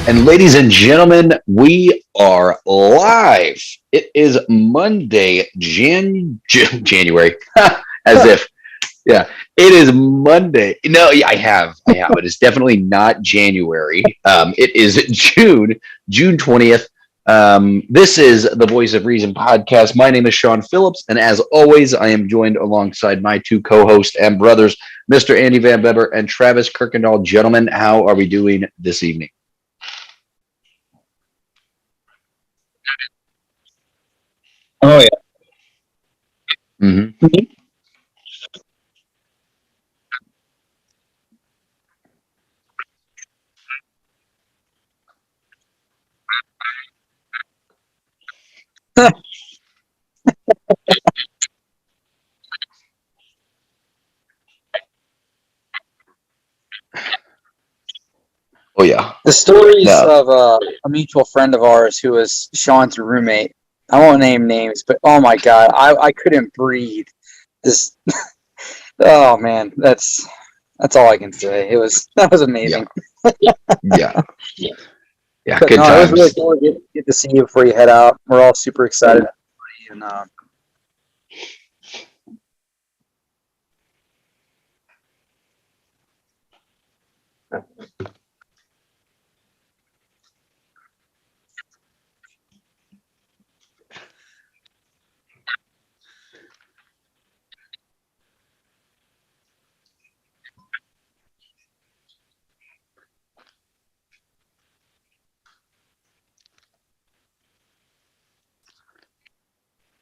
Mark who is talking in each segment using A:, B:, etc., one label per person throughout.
A: And ladies and gentlemen, we are live. It is Monday, January, as if, yeah, it is Monday. No, yeah, I have, but it's definitely not January. It is June 20th. This is the Voice of Reason podcast. My name is Sean Phillips, and as always, I am joined alongside my two co-hosts and brothers, Mr. Andy Van Beber and Travis Kirkendall. Gentlemen, how are we doing this evening?
B: Oh yeah.
A: Hmm. Oh yeah.
B: The stories
A: No.
B: of a mutual friend of ours who was Sean's roommate. I won't name names, but oh my god, I couldn't breathe. This oh man, that's all I can say. That was
A: Yeah.
B: amazing.
A: Yeah. Yeah.
B: But
A: Good
B: no, it was really
A: times.
B: cool to get to see you before you head out. We're all super excited. And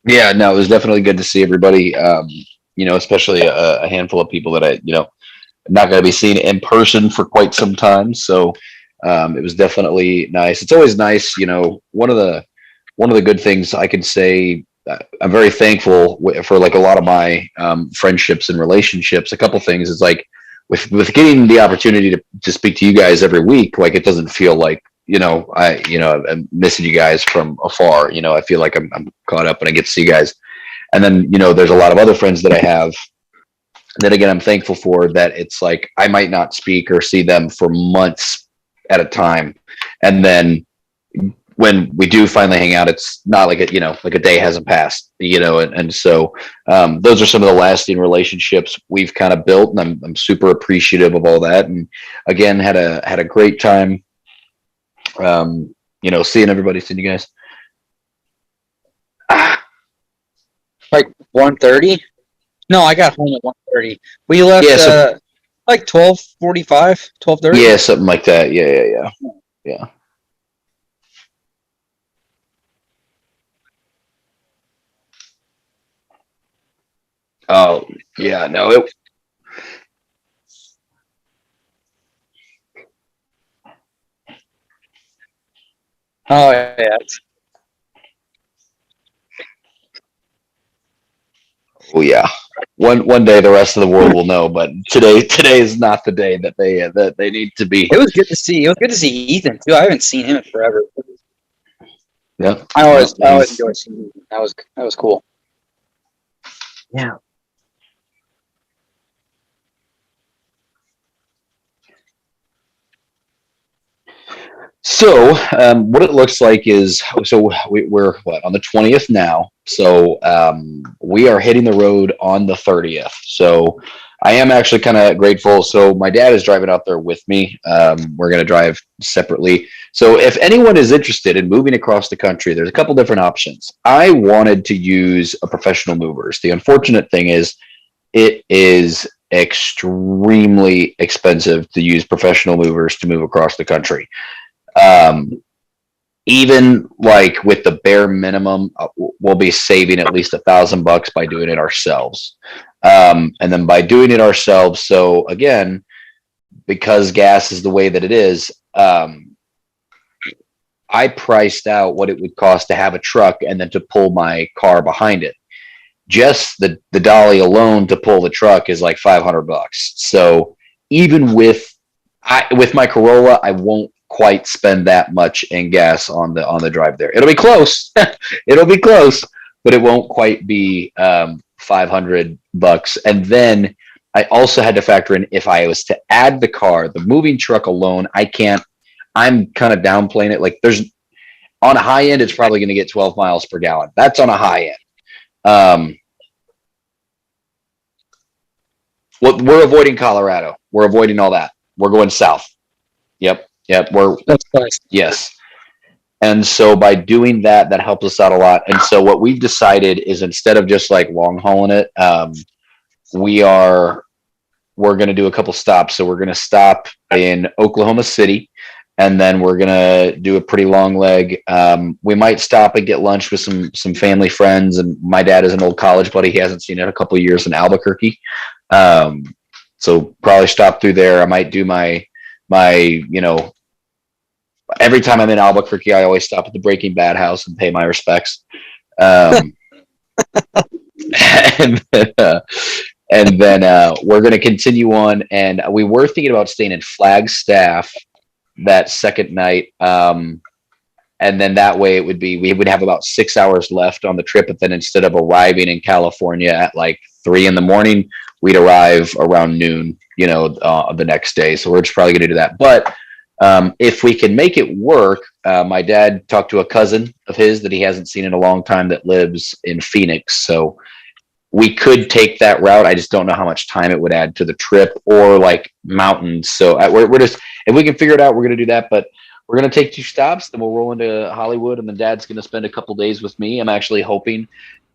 A: Yeah. No, it was definitely good to see everybody. Especially a handful of people that not going to be seeing in person for quite some time. So it was definitely nice. It's always nice, one of the good things I can say. I'm very thankful for like a lot of my friendships and relationships. A couple things is like with getting the opportunity to speak to you guys every week. Like it doesn't feel like I'm missing you guys from afar. I feel like I'm caught up and I get to see you guys. And then there's a lot of other friends that I have that again I'm thankful for that it's like I might not speak or see them for months at a time, and then when we do finally hang out, it's not like like a day hasn't passed, and so those are some of the lasting relationships we've kind of built, and I'm super appreciative of all that, and again had a great time, seeing you guys.
B: like 1:30. No, I got home at 1:30. We
A: Yeah,
B: left
A: so
B: like 12:45, 12:30.
A: yeah, something like that. Yeah. Oh yeah, no,
B: Oh yeah.
A: oh yeah. One day the rest of the world will know, but today is not the day that they need to be.
B: It was good to see. It was good to see Ethan too. I haven't seen him in forever.
A: Yeah,
B: I
A: no,
B: always
A: he's
B: enjoy seeing Ethan. That was cool. Yeah.
A: so. What it looks like is we're what on the 20th now. So we are hitting the road on the 30th. So I am actually kind of grateful. So my dad is driving out there with me. We're gonna drive separately. So if anyone is interested in moving across the country, there's a couple different options. I wanted to use a professional movers. The unfortunate thing is it is extremely expensive to use professional movers to move across the country. Um, Even like with the bare minimum, we'll be saving at least $1,000 by doing it ourselves. And then by doing it ourselves, so again, because gas is the way that it is, I priced out what it would cost to have a truck and then to pull my car behind it. Just the dolly alone to pull the truck is like $500. So even with my Corolla, I won't quite spend that much in gas on the drive there. It'll be close. It'll be close, but it won't quite be $500. And then I also had to factor in if I was to add the car, the moving truck alone, I'm kind of downplaying it. Like there's on a high end, it's probably going to get 12 miles per gallon. That's on a high end. What we're avoiding Colorado. We're avoiding all that. We're going south. Yep.
B: That's nice.
A: Yes. And so by doing that, that helps us out a lot. And so what we've decided is instead of just like long hauling it, we're going to do a couple stops. So we're going to stop in Oklahoma City, and then we're going to do a pretty long leg. We might stop and get lunch with some family friends. And my dad is an old college buddy. He hasn't seen it in a couple of years in Albuquerque. So probably stop through there. I might do my, every time I'm in Albuquerque, I always stop at the Breaking Bad house and pay my respects. And then we're going to continue on. And we were thinking about staying in Flagstaff that second night. And then that way we would have about 6 hours left on the trip. But then instead of arriving in California at like 3 a.m, we'd arrive around noon, the next day. So we're just probably going to do that. But if we can make it work, my dad talked to a cousin of his that he hasn't seen in a long time that lives in Phoenix. So we could take that route. I just don't know how much time it would add to the trip or like mountains. So we're just, if we can figure it out, we're going to do that. But we're going to take 2 stops, then we'll roll into Hollywood, and then Dad's going to spend a couple days with me. I'm actually hoping,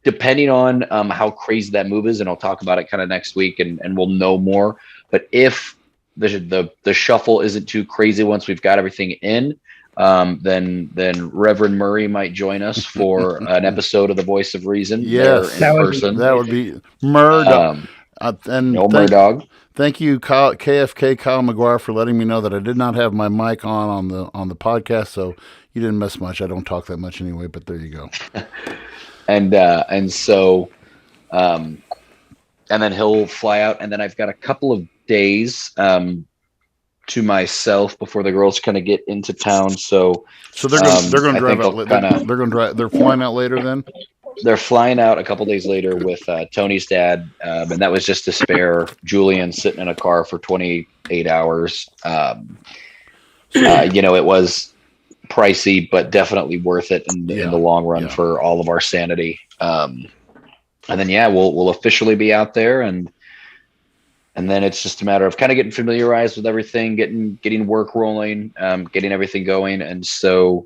A: depending on how crazy that move is, and I'll talk about it kind of next week, and we'll know more. But if the shuffle isn't too crazy once we've got everything in, then Reverend Murray might join us for an episode of The Voice of Reason.
C: Yes,
A: there in person.
C: That would be Murd. And
A: Murdog.
C: Thank you, KFK Kyle McGuire, for letting me know that I did not have my mic on the podcast, so you didn't miss much. I don't talk that much anyway, but there you go.
A: And so, and then he'll fly out, and then I've got a couple of days to myself before the girls kind of get into town. So
C: they're going to drive out. They're flying out later then.
A: They're flying out a couple days later with Tony's dad, and that was just to spare Julian sitting in a car for 28 hours. It was pricey, but definitely worth it in the long run for all of our sanity. And then we'll officially be out there, and then it's just a matter of kind of getting familiarized with everything, getting work rolling, getting everything going. And so,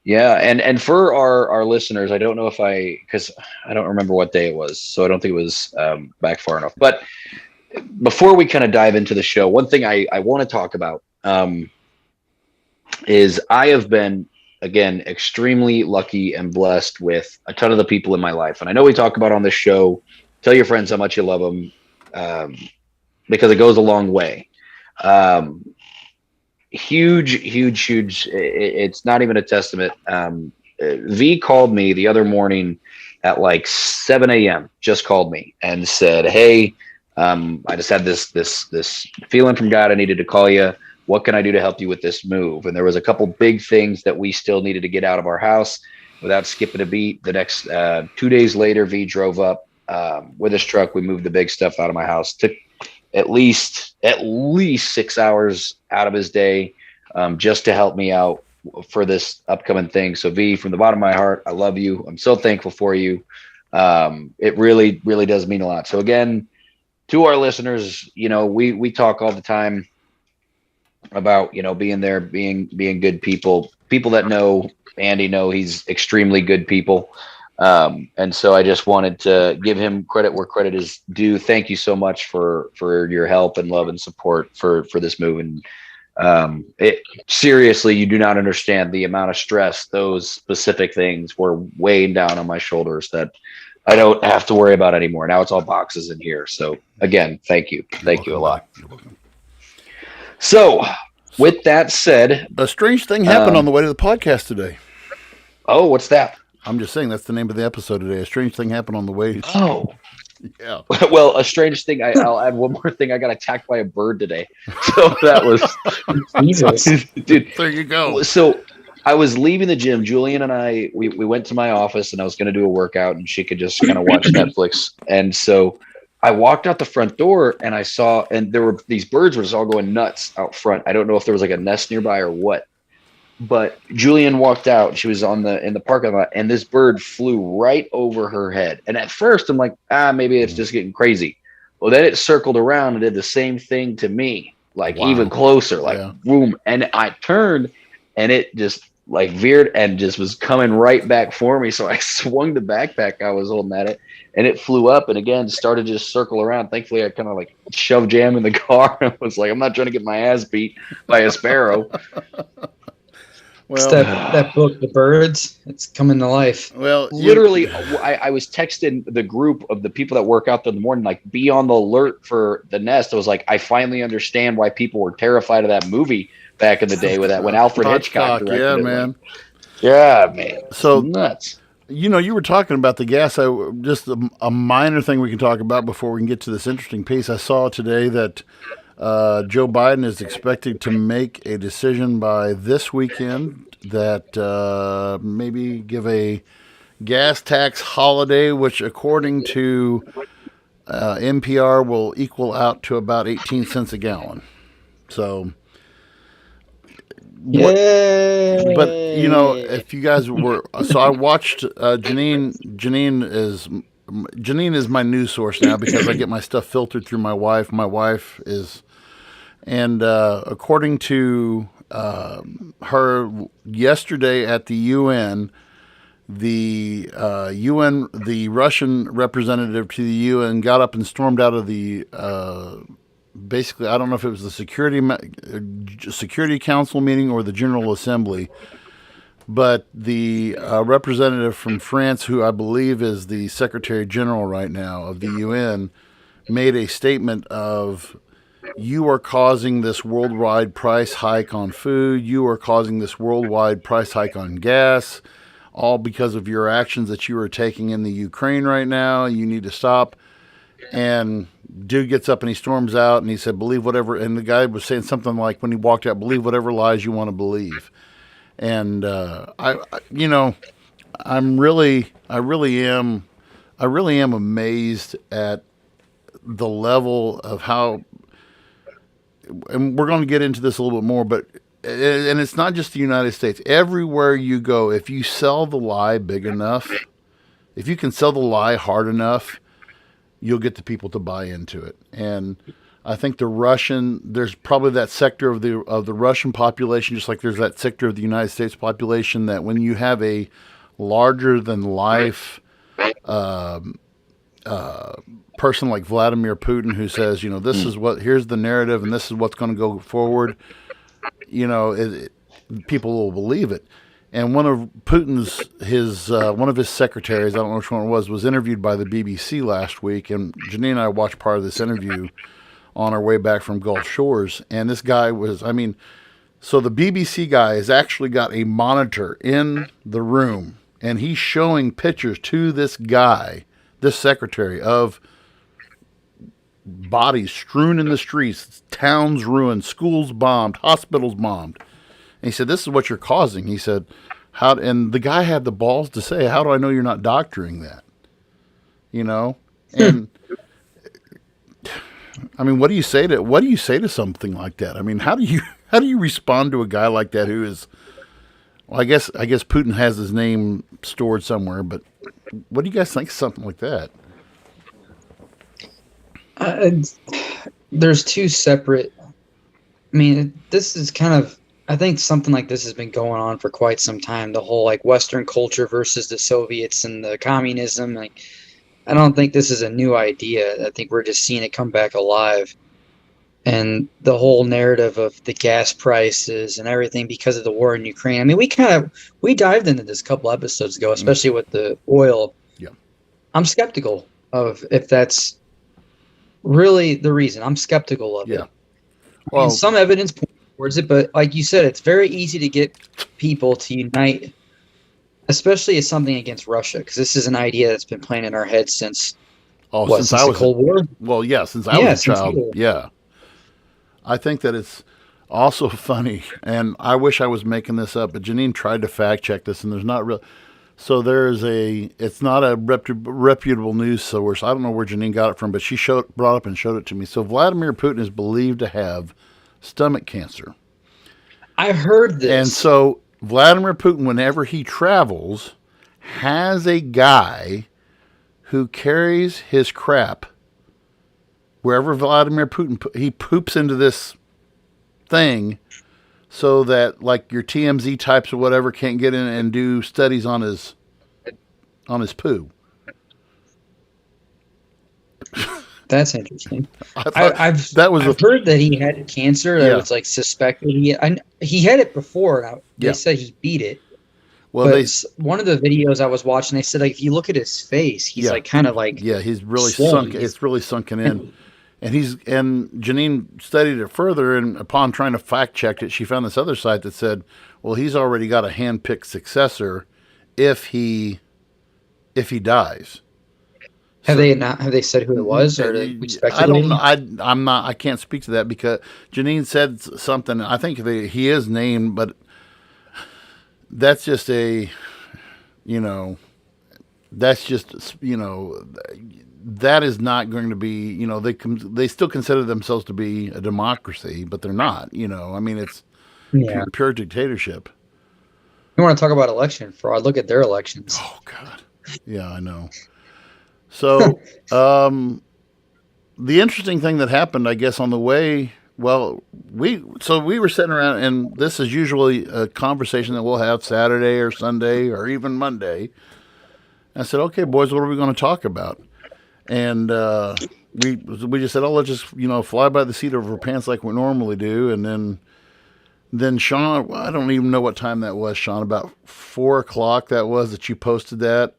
A: and for our listeners, I don't know because I don't remember what day it was, so I don't think it was back far enough. But before we kind of dive into the show, one thing I want to talk about is I have been, again, extremely lucky and blessed with a ton of the people in my life. And I know we talk about on this show, tell your friends how much you love them, because it goes a long way. Huge. It's not even a testament. V called me the other morning at like 7 a.m. Just called me and said, "Hey, I just had this feeling from God. I needed to call you. What can I do to help you with this move?" And there was a couple big things that we still needed to get out of our house without skipping a beat. The next 2 days later, V drove up with his truck. We moved the big stuff out of my house. Took at least 6 hours out of his day just to help me out for this upcoming thing. So V, from the bottom of my heart, I love you. I'm so thankful for you. It really, really does mean a lot. So again, to our listeners, we talk all the time about, being there, being good people that know Andy know he's extremely good people. And so I just wanted to give him credit where credit is due. Thank you so much for your help and love and support for this move. And seriously, you do not understand the amount of stress those specific things were weighing down on my shoulders that I don't have to worry about anymore. Now it's all boxes in here. So again, thank you. Thank you a lot. So with that said,
C: a strange thing happened on the way to the podcast today.
A: Oh, what's that?
C: I'm just saying that's the name of the episode today. A strange thing happened on the way.
A: Oh,
C: yeah.
A: Well, a strange thing. I'll add one more thing. I got attacked by a bird today. So that was
B: Jesus,
A: dude.
C: There you go.
A: So I was leaving the gym. Julian and I, we went to my office, and I was going to do a workout, and she could just kind of watch Netflix. And so I walked out the front door, and I saw, and there were these birds were just all going nuts out front. I don't know if there was like a nest nearby or what. But Julian walked out. She was in the parking lot, and this bird flew right over her head. And at first, I'm like, maybe it's just getting crazy. Well, then it circled around and did the same thing to me, like
C: Wow.
A: even closer, like boom. And I turned, and it just like veered and just was coming right back for me. So I swung the backpack I was holding at it, and it flew up and again started to just circle around. Thankfully, I kind of like shoved Jam in the car and was like, I'm not trying to get my ass beat by a sparrow.
B: It's
C: Well,
B: that book, The Birds, it's coming to life.
C: well,
A: Literally, I was texting the group of the people that work out there in the morning, like, be on the alert for the nest. I was like, I finally understand why people were terrified of that movie back in the day with that when Alfred Hitchcock directed
C: yeah,
A: it.
C: man.
A: Yeah, man.
C: So
A: nuts.
C: You know, you were talking about the gas. Just a minor thing we can talk about before we can get to this interesting piece. I saw today that Joe Biden is expected to make a decision by this weekend that maybe give a gas tax holiday, which according to NPR will equal out to about 18 cents a gallon. So,
B: Yay!
C: but you know, if you guys were, so I watched Janine. Janine is my news source now because I get my stuff filtered through my wife. My wife is, and according to her yesterday at the UN, the Russian representative to the UN got up and stormed out of the basically, I don't know if it was the Security Council meeting or the General Assembly, but the representative from France, who I believe is the Secretary General right now of the UN, made a statement of, you are causing this worldwide price hike on food. You are causing this worldwide price hike on gas, all because of your actions that you are taking in the Ukraine right now. You need to stop. And dude gets up and he storms out and he said, believe whatever. And the guy was saying something like, when he walked out, believe whatever lies you want to believe. And I really am amazed at the level of how, and we're going to get into this a little bit more, but, and it's not just the United States. Everywhere you go, if you sell the lie big enough, if you can sell the lie hard enough, you'll get the people to buy into it. And I think there's probably that sector of the Russian population, just like there's that sector of the United States population, that when you have a larger than life person like Vladimir Putin who says, you know, this is here's the narrative and this is what's going to go forward, you know, people will believe it. And one of Putin's, one of his secretaries, I don't know which one it was interviewed by the BBC last week. And Janine and I watched part of this interview on our way back from Gulf Shores. And this guy was, so the BBC guy has actually got a monitor in the room and he's showing pictures to this guy, this secretary, of bodies strewn in the streets, towns ruined, schools bombed, hospitals bombed. And he said, this is what you're causing. He said, and the guy had the balls to say, how do I know you're not doctoring that? You know? And what do you say to something like that? How do you respond to a guy like that who is, well, I guess Putin has his name stored somewhere, but what do you guys think of something like that?
B: There's two separate, this is kind of, I think something like this has been going on for quite some time. The whole like Western culture versus the Soviets and the communism. Like, I don't think this is a new idea. I think we're just seeing it come back alive. And the whole narrative of the gas prices and everything because of the war in Ukraine. We dived into this a couple episodes ago, especially with the oil.
C: Yeah.
B: I'm skeptical of if that's really the reason. I'm skeptical of it. Well, some evidence points towards it, but like you said, it's very easy to get people to unite, especially as something against Russia, because this is an idea that's been playing in our heads since
C: since I was
B: the Cold War.
C: Well, yeah, since I was a child. Yeah. I think that it's also funny, and I wish I was making this up, but Janine tried to fact check this, and there's not real. So it's not a reputable news source. I don't know where Janine got it from, but she brought up and showed it to me. So Vladimir Putin is believed to have stomach cancer.
B: I heard this.
C: And so Vladimir Putin, whenever he travels, has a guy who carries his crap wherever Vladimir Putin he poops into this thing, so that like your TMZ types or whatever can't get in and do studies on his poo.
B: That's interesting.
C: I've
B: heard that he had cancer that was like suspected. He had it before. They said he beat it.
C: Well,
B: one of the videos I was watching, they said like if you look at his face, he's like kind of like
C: he's really sunk. It's really sunken in, and Janine studied it further, and upon trying to fact check it, she found this other site that said, well, he's already got a hand-picked successor if he dies.
B: Have they said who it was, or we speculating?
C: I don't know. I'm not. I can't speak to that because Janine said something. I think he is named, but that's just that is not going to be. They still consider themselves to be a democracy, but they're not. I mean, it's pure dictatorship.
B: You want to talk about election fraud? Look at their elections.
C: Oh God, yeah, I know. So, the interesting thing that happened, I guess, on the way, we were sitting around, and this is usually a conversation that we'll have Saturday or Sunday or even Monday. I said, okay, boys, what are we going to talk about? And we just said, let's just, fly by the seat of our pants like we normally do. And then Sean, I don't even know what time that was, Sean, about 4:00 that you posted that.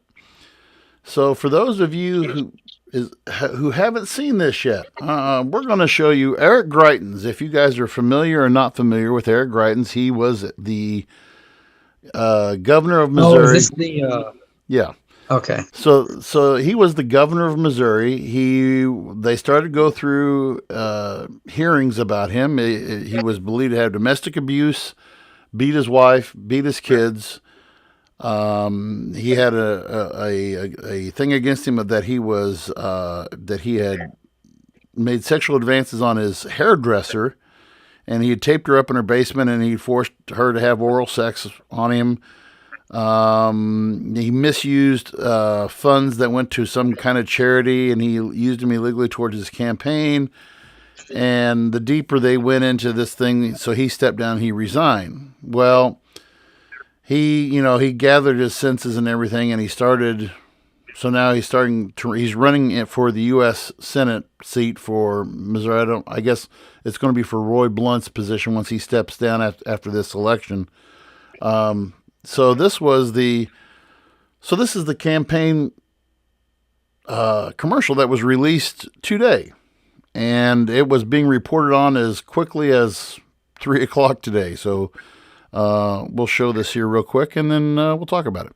C: So for those of you who haven't seen this yet, we're going to show you Eric Greitens. If you guys are familiar or not familiar with Eric Greitens, he was the governor of Missouri.
B: Oh, is this the?
C: Yeah.
B: Okay.
C: So he was the governor of Missouri. They started to go through hearings about him. He was believed to have domestic abuse, beat his wife, beat his kids. He had a thing against him that he had made sexual advances on his hairdresser, and he had taped her up in her basement, and he forced her to have oral sex on him. He misused funds that went to some kind of charity, and he used them illegally towards his campaign. And the deeper they went into this thing, so he stepped down, he resigned. Well, he gathered his senses and everything, and he's running for the U.S. Senate seat for Missouri. I guess it's going to be for Roy Blunt's position once he steps down after this election. So this is the campaign commercial that was released today, and it was being reported on as quickly as 3:00 today. So we'll show this here real quick, and then we'll talk about it.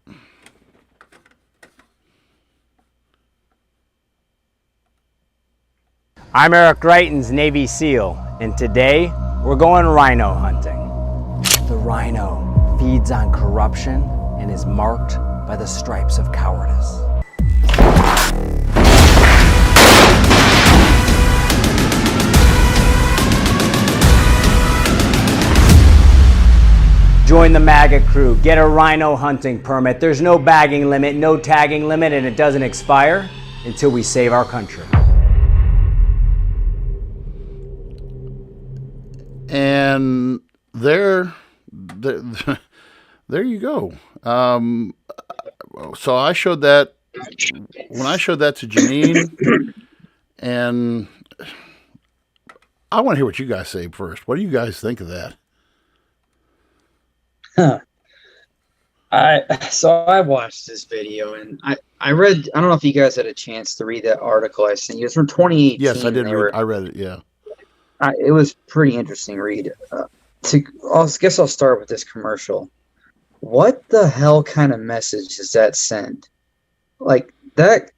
D: I'm Eric Greitens, Navy SEAL, and today we're going rhino hunting. The rhino feeds on corruption and is marked by the stripes of cowardice. Join the MAGA crew, get a rhino hunting permit. There's no bagging limit, no tagging limit, and it doesn't expire until we save our country.
C: And there you go. So I showed that when I showed that to Janine, and I want to hear what you guys say first. What do you guys think of that?
B: I watched this video, and I read. I don't know if you guys had a chance to read that article I sent you. It's from 2018.
C: Yes, I did. I read it. Yeah.
B: It was pretty interesting read. I guess I'll start with this commercial. What the hell kind of message does that send? Like that,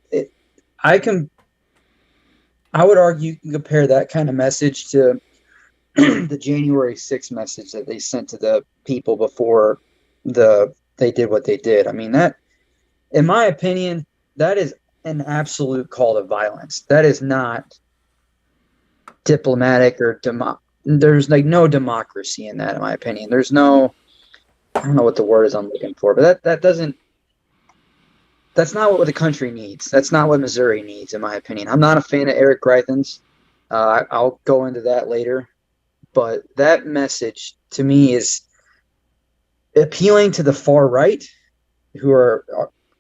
B: I would argue you can compare that kind of message to the January 6th message that they sent to the people before they did what they did. I mean, that, in my opinion, that is an absolute call to violence. That is not diplomatic or there's like no democracy in that, in my opinion. There's no I don't know what the word is I'm looking for, but that's not what the country needs. That's not what Missouri needs, in my opinion. I'm not a fan of Eric Greitens. I'll go into that later, but that message to me is appealing to the far right, who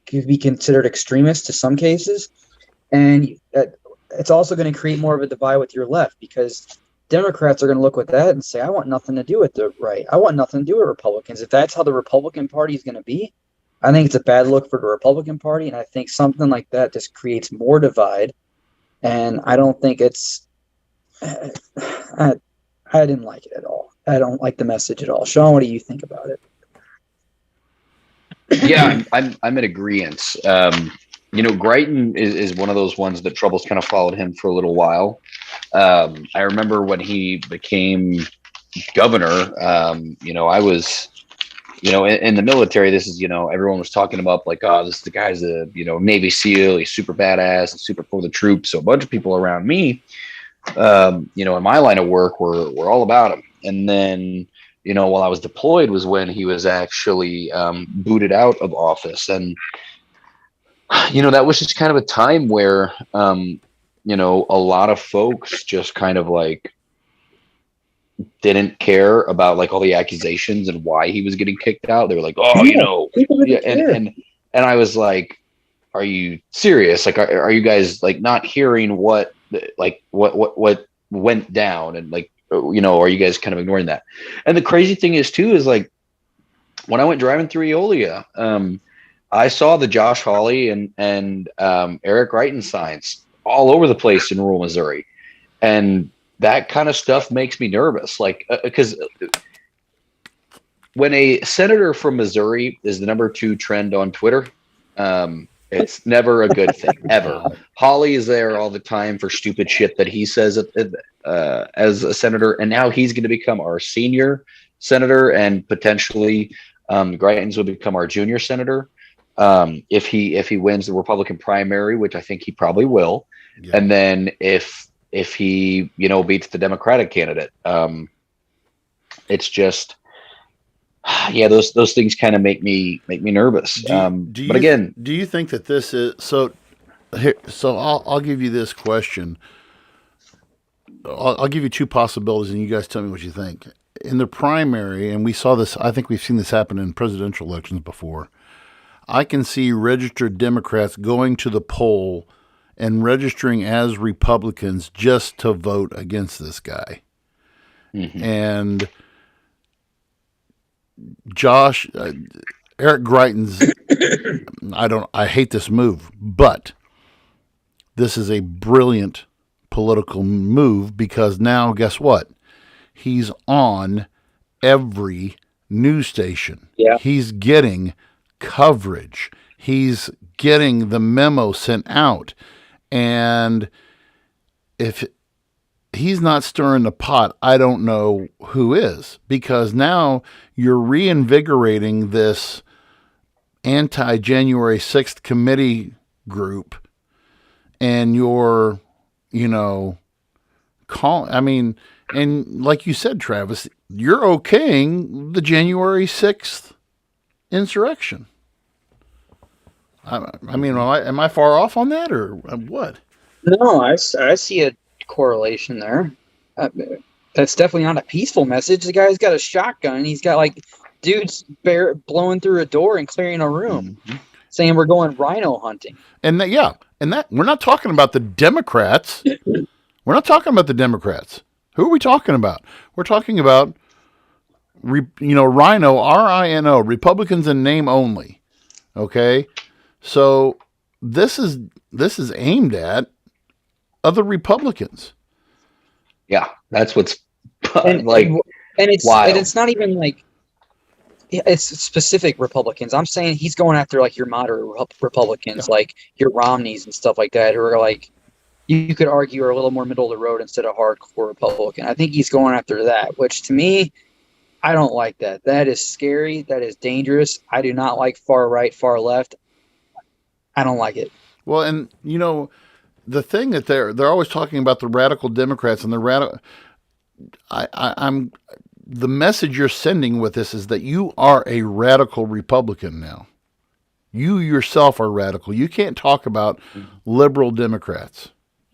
B: could be considered extremists to some cases, and it's also going to create more of a divide with your left, because Democrats are going to look at that and say, I want nothing to do with the right. I want nothing to do with Republicans. If that's how the Republican Party is going to be, I think it's a bad look for the Republican Party, and I think something like that just creates more divide, and I don't think it's I didn't like it at all. I don't like the message at all. Sean, what do you think about it?
A: Yeah, I'm in agreement. Greitens is one of those ones that trouble's kind of followed him for a little while. I remember when he became governor, I was, in the military, this is, everyone was talking about like, oh, the guy's a, Navy SEAL, he's super badass and super for the troops. So a bunch of people around me, in my line of work were all about him. And then, while I was deployed was when he was actually booted out of office. And, that was just kind of a time where, a lot of folks just kind of like didn't care about like all the accusations and why he was getting kicked out. They were like, oh, yeah. And I was like, are you serious? Like, are you guys like not hearing what went down? And like, are you guys kind of ignoring that? And the crazy thing is too, is like when I went driving through Eolia, I saw the Josh Hawley and Eric Greitens signs all over the place in rural Missouri. And that kind of stuff makes me nervous. Like, because when a senator from Missouri is the #2 trend on Twitter, it's never a good thing, ever. Hawley is there all the time for stupid shit that he says as a senator. And now he's going to become our senior senator, and potentially Greitens will become our junior senator. If he wins the Republican primary, which I think he probably will. Yeah. And then if he, beats the Democratic candidate, it's just, those things kind of make me nervous. But again,
C: do you think that this is so? Here, so I'll give you this question. I'll give you two possibilities, and you guys tell me what you think. In the primary, and we saw this, I think we've seen this happen in presidential elections before. I can see registered Democrats going to the poll and registering as Republicans just to vote against this guy. Mm-hmm. And Eric Greitens, I hate this move, but this is a brilliant political move, because now guess what? He's on every news station. Yeah. He's getting coverage. He's getting the memo sent out. And if he's not stirring the pot, I don't know who is, because now you're reinvigorating this anti-January 6th committee group, and you're, and like you said, Travis, you're okaying the January 6th insurrection. Am I far off on that, or what?
B: No, I see a correlation there. That's definitely not a peaceful message. The guy's got a shotgun, and he's got like dudes blowing through a door and clearing a room, saying we're going rhino hunting.
C: And that we're not talking about the Democrats. We're not talking about the Democrats. Who are we talking about? We're talking about rhino, RINO, Republicans in name only. Okay, so this is aimed at other Republicans.
A: Yeah, that's what's
B: and it's wild. And it's not even like it's specific Republicans. I'm saying he's going after like your moderate Republicans, like your Romneys and stuff like that, who are like, you could argue are a little more middle of the road instead of hardcore Republican. I think he's going after that, which to me, I don't like that. That is scary. That is dangerous. I do not like far right, far left. I don't like it.
C: Well, and the thing that they're always talking about the radical Democrats and the radical. I'm the message you're sending with this is that you are a radical Republican now. You yourself are radical. You can't talk about liberal Democrats.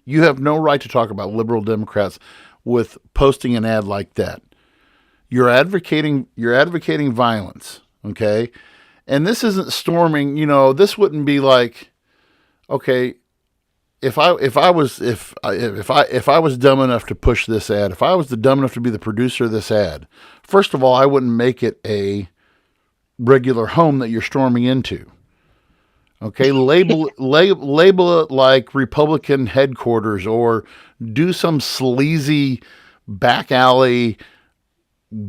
C: You have no right to talk about liberal Democrats with posting an ad like that. You're advocating violence, okay? And this isn't storming, this wouldn't be like, okay, if I was dumb enough to push this ad, if I was dumb enough to be the producer of this ad, first of all, I wouldn't make it a regular home that you're storming into. Okay, label it like Republican headquarters, or do some sleazy back alley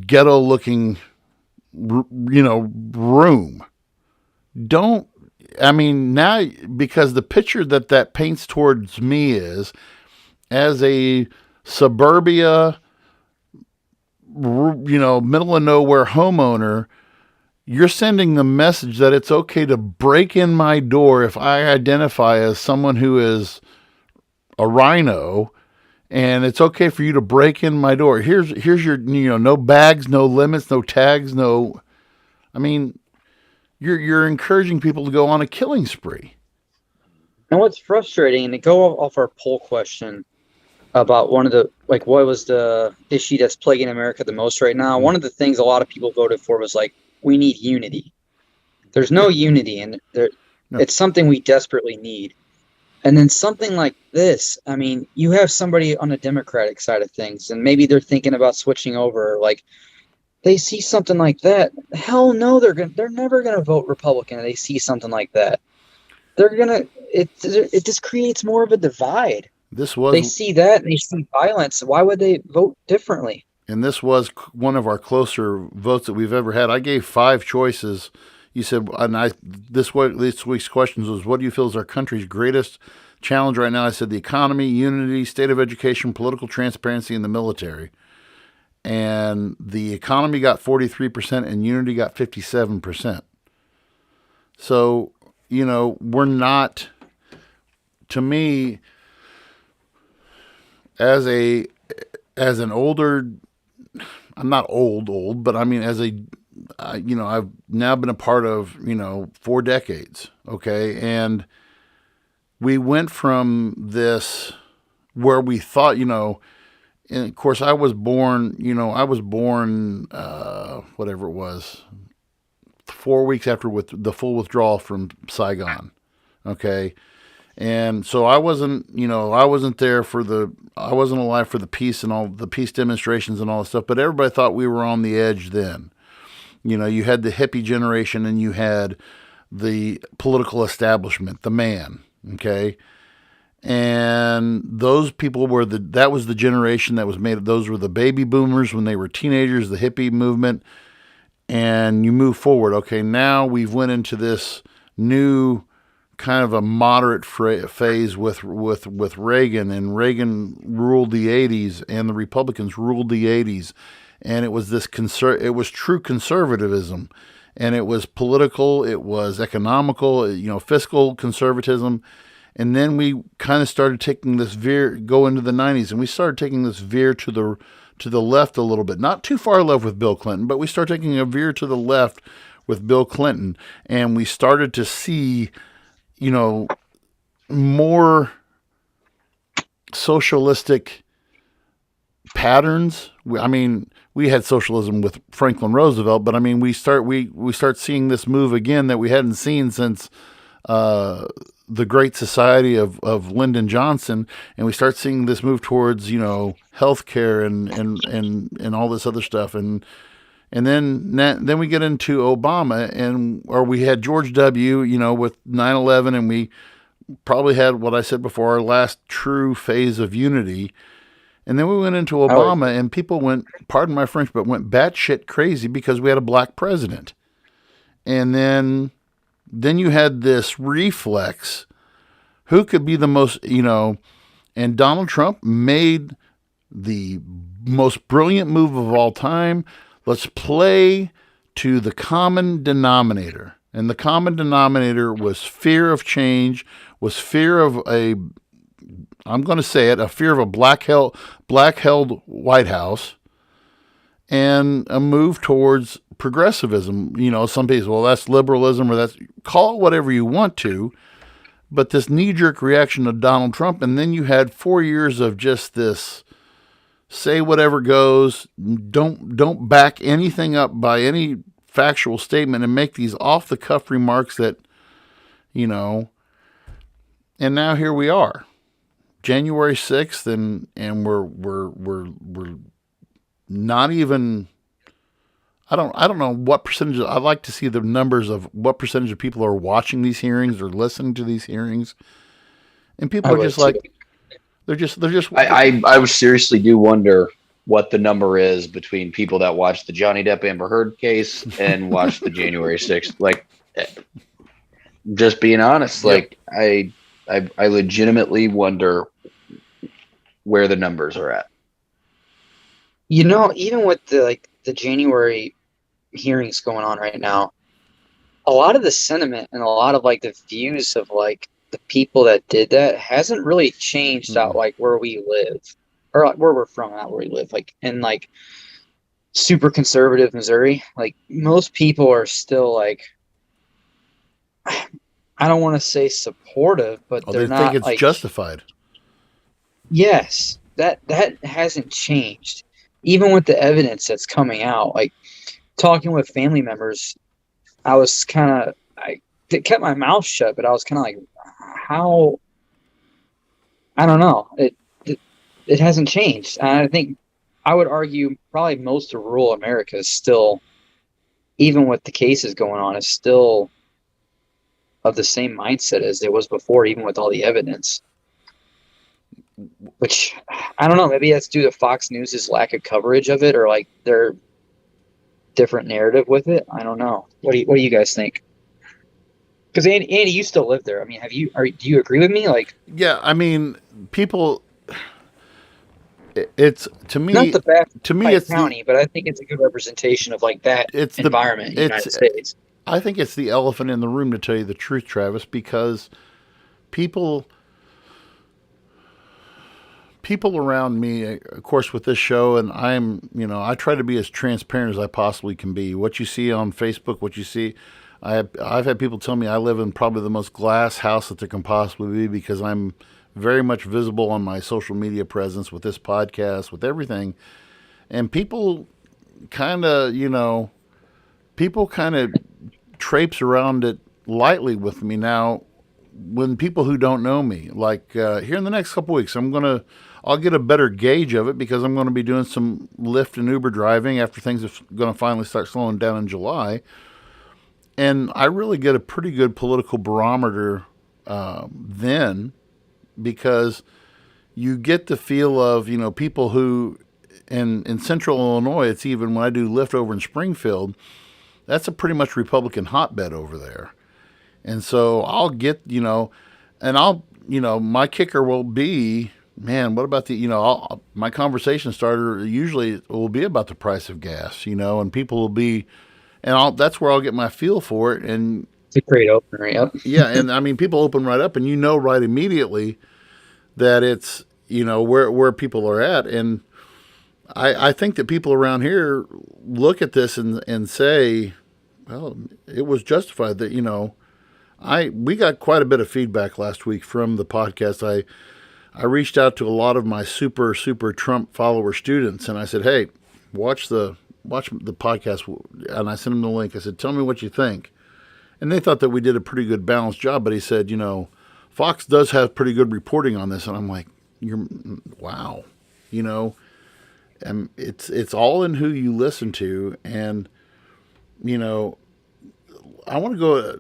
C: ghetto looking room. Now, because the picture that paints towards me is as a suburbia, middle of nowhere homeowner, you're sending the message that it's okay to break in my door if I identify as someone who is a rhino, and it's okay for you to break in my door. Here's your, no bags, no limits, no tags, no. You're encouraging people to go on a killing spree.
B: And what's frustrating, and to go off our poll question about one of the, what was the issue that's plaguing America the most right now? One of the things a lot of people voted for was we need unity. There's no unity, and it's something we desperately need. And then something like this, you have somebody on the Democratic side of things, and maybe they're thinking about switching over. They see something like that. Hell no, they're never gonna vote Republican. If they see something like that, it just creates more of a divide. They see that and they see violence. Why would they vote differently?
C: And this was one of our closer votes that we've ever had. I gave 5 choices. You said, this week's questions was, what do you feel is our country's greatest challenge right now? I said the economy, unity, state of education, political transparency, and the military. And the economy got 43% and unity got 57%. So, we're not, to me, as an older, I'm not old, but I've now been a part of, 4 decades. Okay. And we went from this where we thought, and of course I was born, whatever it was, 4 weeks after with the full withdrawal from Saigon. Okay. And so I wasn't alive for the peace and all the peace demonstrations and all this stuff, but everybody thought we were on the edge then. You had the hippie generation and you had the political establishment, the man, okay? And those people that was the generation that was those were the baby boomers when they were teenagers, the hippie movement, and you move forward. Okay, now we've went into this new kind of a moderate phase with Reagan, and Reagan ruled the 80s and the Republicans ruled the 80s, and it was it was true conservatism, and it was political, it was economical, fiscal conservatism. And then we kind of started taking this go into the 90s, and we started taking this veer to the left a little bit, not too far left with Bill Clinton, but we started taking a veer to the left with Bill Clinton, and we started to see more socialistic patterns. We had socialism with Franklin Roosevelt, but we start seeing this move again that we hadn't seen since the Great Society of Lyndon Johnson, and we start seeing this move towards healthcare and all this other stuff, and then we get into Obama, or we had George W. With 9/11, and we probably had what I said before, our last true phase of unity. And then we went into Obama, and people went, pardon my French, but went batshit crazy because we had a black president. And then you had this reflex. Who could be the most, and Donald Trump made the most brilliant move of all time. Let's play to the common denominator. And the common denominator was fear of change, was fear of I'm going to say it, a fear of a black-held White House, and a move towards progressivism. Some people, well, that's liberalism, or that's, call it whatever you want to, but this knee-jerk reaction to Donald Trump, and then you had 4 years of just this say whatever goes, don't back anything up by any factual statement, and make these off-the-cuff remarks that, and now here we are, January 6th, and we're not even. I don't know what percentage. I'd like to see the numbers of what percentage of people are watching these hearings or listening to these hearings, and people are just like, they're just.
A: I would seriously do wonder what the number is between people that watch the Johnny Depp Amber Heard case and watch the January 6th. Like, just being honest, like I legitimately wonder where the numbers are at.
B: Even with the January hearings going on right now, a lot of the sentiment and a lot of the views of the people that did that hasn't really changed out where we live, or where we're from, not where we live, in super conservative Missouri. Most people are still I don't want to say supportive, but they're not.
C: They think it's justified.
B: Yes, that hasn't changed. Even with the evidence that's coming out, talking with family members, I kept my mouth shut, but I was kind of how? I don't know. It hasn't changed. And I think I would argue probably most of rural America is still, even with the cases going on, is still of the same mindset as it was before, even with all the evidence. Which, I don't know, maybe that's due to Fox News' lack of coverage of it, or their different narrative with it. I don't know. What do you guys think? Because Andy, you still live there. I mean, do you agree with me?
C: Yeah, I mean, people. It's to me.
B: Not the best
C: to me, it's
B: county, but I think it's a good representation of that environment in the United States.
C: I think it's the elephant in the room, to tell you the truth, Travis, because people around me, of course, with this show, and I try to be as transparent as I possibly can be. What you see on Facebook, what you see, I've had people tell me I live in probably the most glass house that there can possibly be, because I'm very much visible on my social media presence with this podcast, with everything. And people kind of, traipse around it lightly with me. Now, when people who don't know me, here in the next couple weeks, I'll get a better gauge of it, because I'm going to be doing some Lyft and Uber driving after things are going to finally start slowing down in July. And I really get a pretty good political barometer then, because you get the feel of, people who, in central Illinois, it's even when I do Lyft over in Springfield, that's a pretty much Republican hotbed over there. And so I'll get, my kicker will be, man, what about my conversation starter usually will be about the price of gas, and people will be, and that's where I'll get my feel for it. And
B: it's a great opener, yep.
C: Yeah, and I mean, people open right up, and right immediately that it's, where people are at. And I think that people around here look at this and say, well, it was justified that, we got quite a bit of feedback last week from the podcast. I reached out to a lot of my super Trump follower students, and I said, hey, watch the podcast. And I sent them the link. I said, tell me what you think. And they thought that we did a pretty good balanced job, but he said, Fox does have pretty good reporting on this. And I'm like, wow, and it's all in who you listen to. And, I want to go,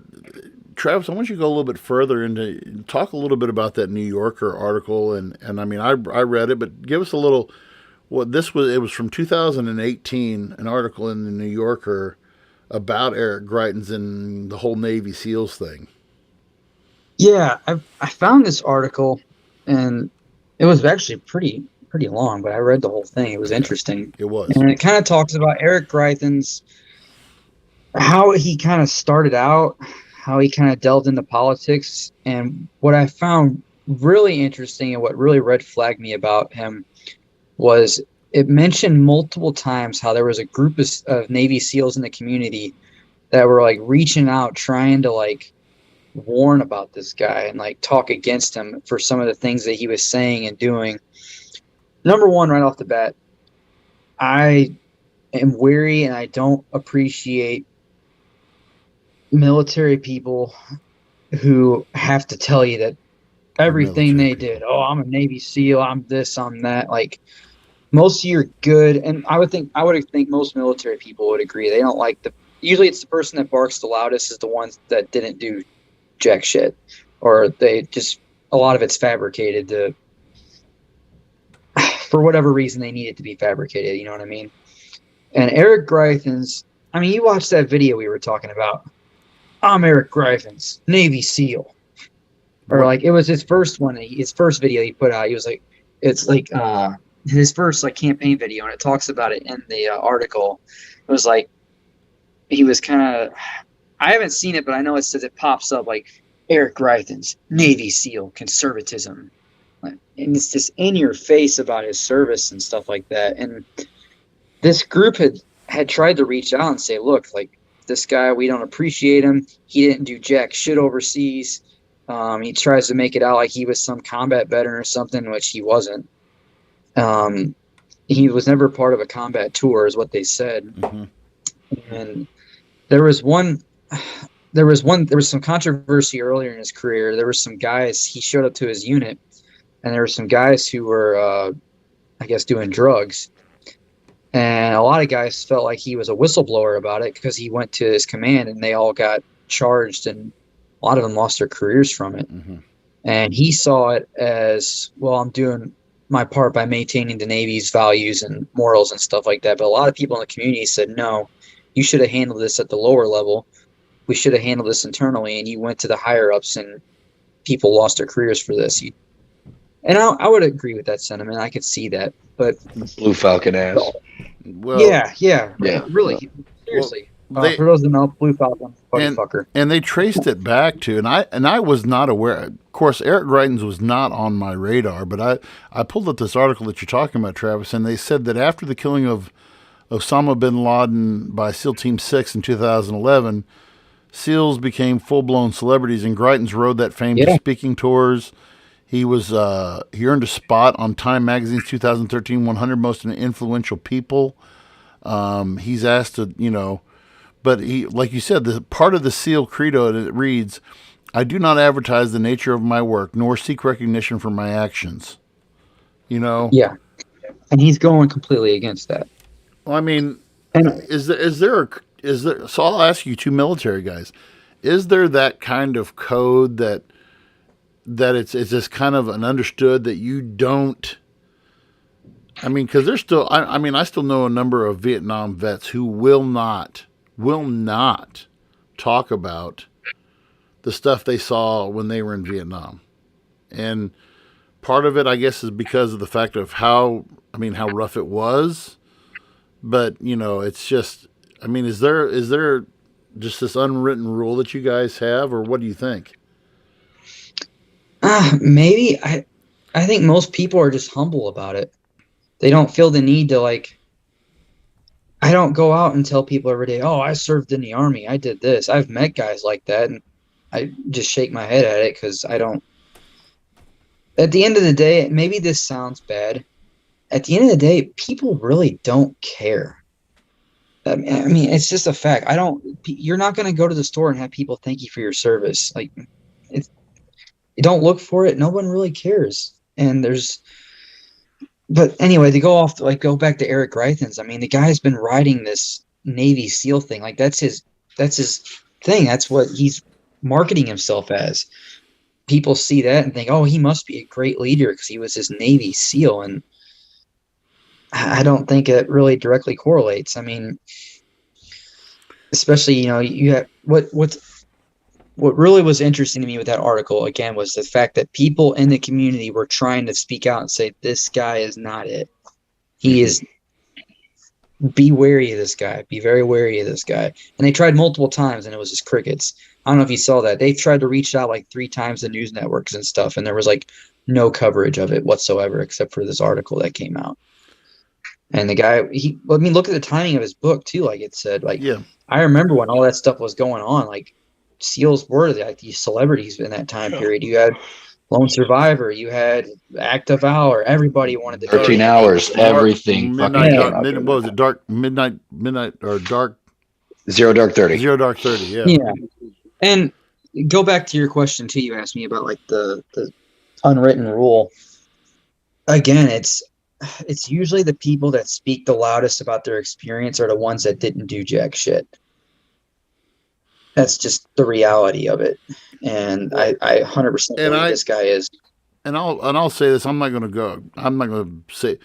C: Travis, I want you to go a little bit further into talk a little bit about that New Yorker article. And I mean, I read it, but give us a little, it was from 2018, an article in the New Yorker about Eric Greitens and the whole Navy SEALs thing.
B: Yeah, I found this article, and it was actually pretty long, but I read the whole thing. It was interesting.
C: It was.
B: And it kind of talks about Eric Greitens, how he kind of started out, how he kind of delved into politics. And what I found really interesting and what really red flagged me about him was it mentioned multiple times how there was a group of Navy SEALs in the community that were like reaching out, trying to like warn about this guy and like talk against him for some of the things that he was saying and doing. Number one, right off the bat, I am wary and I don't appreciate military people who have to tell you that everything they did, oh, I'm a Navy SEAL, I'm this, I'm that. Like, most of you are good, and I would think most military people would agree. They don't like usually it's the person that barks the loudest is the ones that didn't do jack shit, or they just, a lot of it's fabricated to, for whatever reason they need it to be fabricated, you know what I mean? And Eric Greifens, I mean, you watched that video we were talking about. I'm Eric Greifens, Navy SEAL. Or like, it was his first one, his first video he put out. He was like, it's like his first like campaign video, and it talks about it in the article. It was like, he was kind of, I haven't seen it, but I know it says, it pops up like Eric Greifens, Navy SEAL, conservatism. And it's just in your face about his service and stuff like that. And this group had tried to reach out and say, look, like, this guy, we don't appreciate him. He didn't do jack shit overseas. He tries to make it out like he was some combat veteran or something, which he wasn't. He was never part of a combat tour, is what they said. Mm-hmm. And there was some controversy earlier in his career. There were some guys, he showed up to his unit, and there were some guys who were, I guess, doing drugs. And a lot of guys felt like he was a whistleblower about it because he went to his command and they all got charged, and a lot of them lost their careers from it. Mm-hmm. And he saw it as, well, I'm doing my part by maintaining the Navy's values and morals and stuff like that. But a lot of people in the community said, no, you should have handled this at the lower level. We should have handled this internally. And you went to the higher ups and people lost their careers for this. And I would agree with that sentiment. I could see that. But
A: Blue Falcon ass.
C: Well,
B: yeah. Really, seriously. For those that know, Blue Falcon, fucker.
C: And they traced it back to, and I was not aware. Of course, Eric Greitens was not on my radar, but I pulled up this article that you're talking about, Travis, and they said that after the killing of Osama bin Laden by SEAL Team 6 in 2011, SEALs became full-blown celebrities, and Greitens rode that fame to speaking tours. He earned a spot on Time Magazine's 2013 100 Most Influential People. He's asked to, but he, like you said, the part of the SEAL credo, it reads, I do not advertise the nature of my work, nor seek recognition for my actions.
B: Yeah. And he's going completely against that.
C: Well, I mean, is there, so I'll ask you two military guys, is there that kind of code that it's just kind of an understood that you don't, I mean, because there's still, I still know a number of Vietnam vets who will not talk about the stuff they saw when they were in Vietnam. And part of it, I guess, is because of the fact of how rough it was. But, it's just, is there just this unwritten rule that you guys have, or what do you think?
B: Maybe. I think most people are just humble about it. They don't feel the need to, like, I don't go out and tell people every day, oh, I served in the Army, I did this. I've met guys like that, and I just shake my head at it because I don't. At the end of the day, maybe this sounds bad. At the end of the day, people really don't care. I mean, it's just a fact. You're not going to go to the store and have people thank you for your service. Like, you don't look for it. No one really cares. But anyway, to go back to Eric Greitens. I mean, the guy's been riding this Navy SEAL thing. Like, that's his thing. That's what he's marketing himself as. People see that and think, oh, he must be a great leader because he was this Navy SEAL. And I don't think it really directly correlates. I mean, especially, you have what really was interesting to me with that article, again, was the fact that people in the community were trying to speak out and say, this guy is not it. He is, be wary of this guy. Be very wary of this guy. And they tried multiple times, and it was just crickets. I don't know if you saw that. They tried to reach out like 3 times to news networks and stuff, and there was like no coverage of it whatsoever except for this article that came out. And the guy, I mean, look at the timing of his book too. Like it said, like
C: Yeah.
B: I remember when all that stuff was going on. Like SEALs were like these celebrities in that time period. You had Lone Survivor, you had Act of Valor. Everybody wanted to do
A: 13
B: it.
A: hours, everything fucking
C: Midnight,
A: came
C: dark,
A: out
C: mid,
A: during
C: what
A: that
C: was it?
A: time.
C: Dark midnight or dark
A: Zero Dark 30.
C: Zero Dark 30. Yeah.
B: Yeah. And go back to your question too. You asked me about like the unwritten rule. Again, it's usually the people that speak the loudest about their experience are the ones that didn't do jack shit. That's just the reality of it. And I 100% believe this guy is.
C: And I'll say this. I'm not going to say,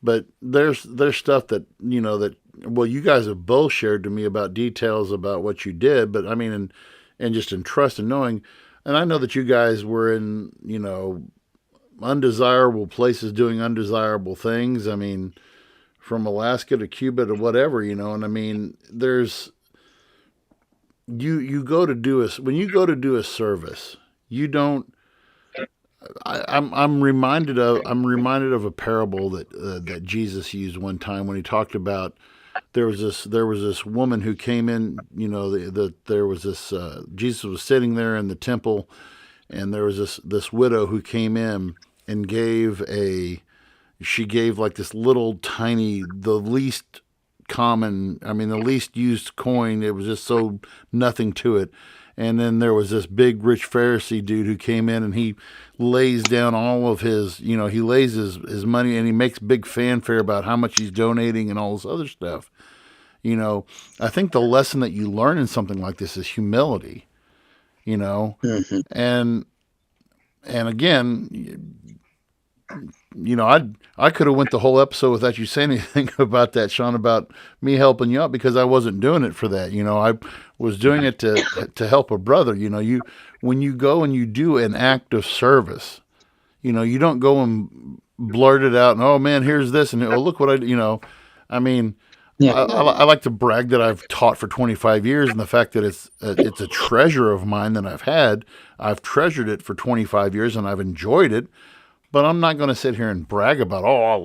C: but there's stuff that well, you guys have both shared to me about details about what you did, but I mean, and just in trust and knowing, and I know that you guys were in undesirable places doing undesirable things. I mean, from Alaska to Cuba to whatever, and I mean, there's you go to do when you go to do a service, you don't. I'm reminded of a parable that Jesus used one time when he talked about there was this woman who came in, there was this Jesus was sitting there in the temple, and there was this widow who came in and gave like this little tiny, the least common, I mean the least used coin. It was just so nothing to it. And then there was this big rich Pharisee dude who came in, and he lays down all of his, he lays his money, and he makes big fanfare about how much he's donating and all this other stuff. I think the lesson that you learn in something like this is humility,
B: Mm-hmm.
C: and again, I could have went the whole episode without you saying anything about that, Sean, about me helping you out, because I wasn't doing it for that. I was doing it to help a brother. When you go and you do an act of service, you don't go and blurt it out and, oh man, here's this, and oh, look what I mean,
B: Yeah.
C: I like to brag that I've taught for 25 years, and the fact that it's a treasure of mine that I've treasured it for 25 years, and I've enjoyed it. But I'm not going to sit here and brag about,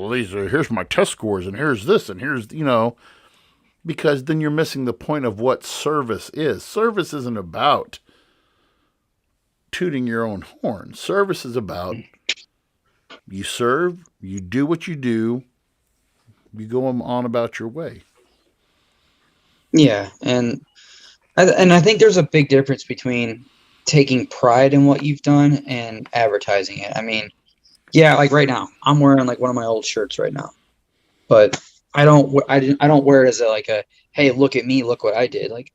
C: here's my test scores, and here's this, and here's, because then you're missing the point of what service is. Service isn't about tooting your own horn. Service is about you serve, you do what you do, you go on about your way.
B: Yeah. And I think there's a big difference between taking pride in what you've done and advertising it. I mean, yeah, like right now, I'm wearing like one of my old shirts right now, but I don't wear it as a hey, look at me, look what I did. Like,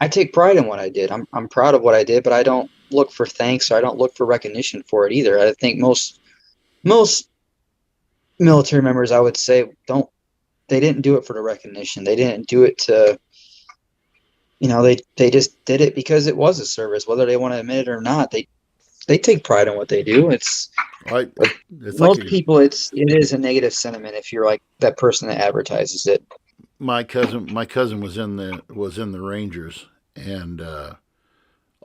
B: I take pride in what I did. I'm proud of what I did, but I don't look for thanks, or I don't look for recognition for it either. I think most military members, I would say, they didn't do it for the recognition. They didn't do it to, they just did it because it was a service, whether they want to admit it or not. They take pride in what they do. It's most people, it is a negative sentiment if you're like that person that advertises it.
C: My cousin was in the Rangers, and a